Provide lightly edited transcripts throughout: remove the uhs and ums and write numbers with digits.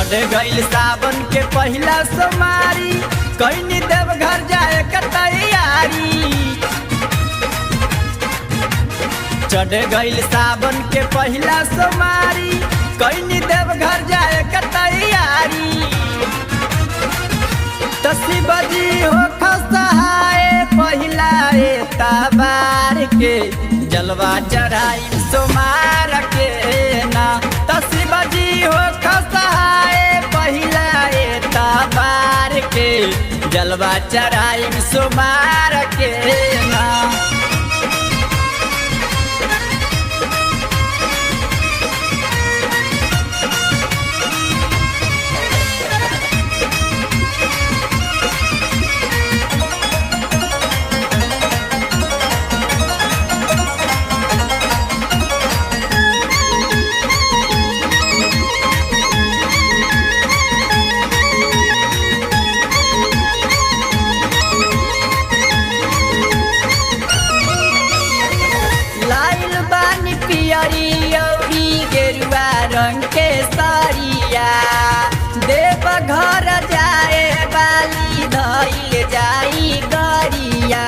चढ़ गईल सावन के पहला सोमवारी, कहीं देवघर जाए का तैयारी। चढ़ गईल सावन के पहला सोमवारी, कहीं देवघर जाए का तैयारी। तसी बजी हो खसहाए पहिला एतबार के, जलवा चढ़ाई सोमार के ना। तसी बजी हो खसहाए पहिला एतबार के, जलवा चढ़ाई सोमार के ना। गेरुआ रंग के साड़िया, देवघर जाए बाली धइल जाई गरिया।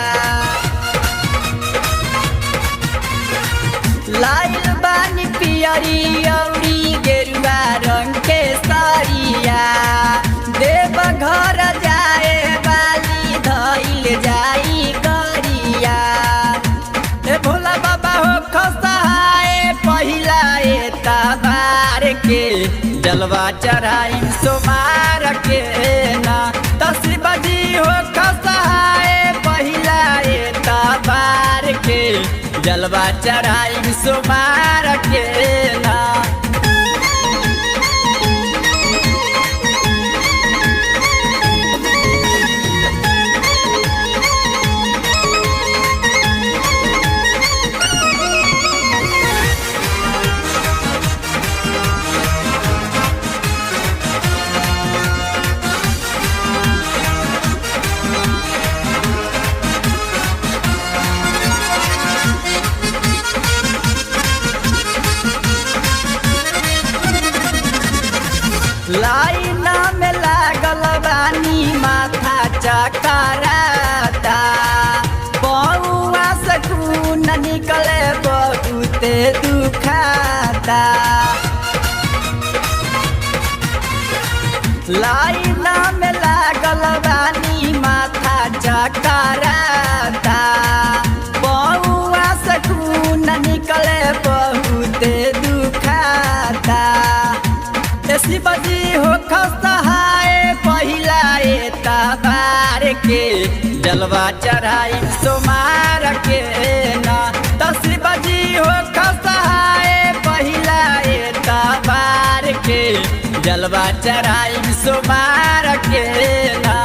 लाइल बानी पियरी औरी गेरुआ रंग के साड़िया, देवघर जाए बाली धइल जाई गरिया। ए भोला बाबा हो खसहाए पहिला एतबार के, जलवा चढ़ाई सोमार के ना। तसी बजी हो खसहाए पहिला एतबार के, जलवा चढ़ाई सोमार के ना। लाइना में लागल बानी माथा चकराता, बउआ से खून निकले बहुते दुखाता। लाइना में लागल बानी माथा चकराता, बउआ से खून निकले बहुते दुखाता। तसी बजी हो खसहाए पहिला एतबार के, जलवा चढ़ाई सोमार के ना। तसी बजी हो खसहाए पहिला एतबार के, जलवा चढ़ाई सोमार के ना।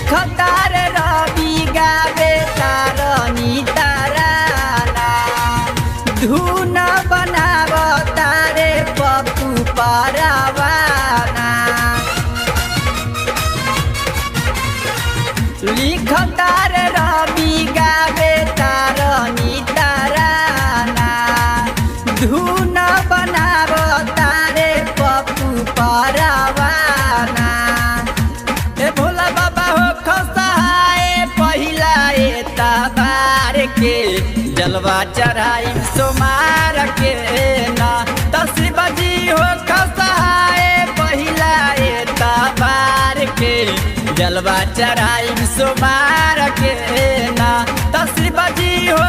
खतार रवि गावे तारनी ताराना, धुन बनाव तारे पप्पू परवाना। लिखतार रवि गावे तारनी ताराना, धुन बनाव तारे पप्पू परवाना। ए भोला बाबा हो खसहाए पहिला एतबार के, जलवा चढ़ाई सोमार के ना। तसी बजी हो खसहाए पहिला एतबार के, जलवा चढ़ाई सोमार के ना। तसी बजी हो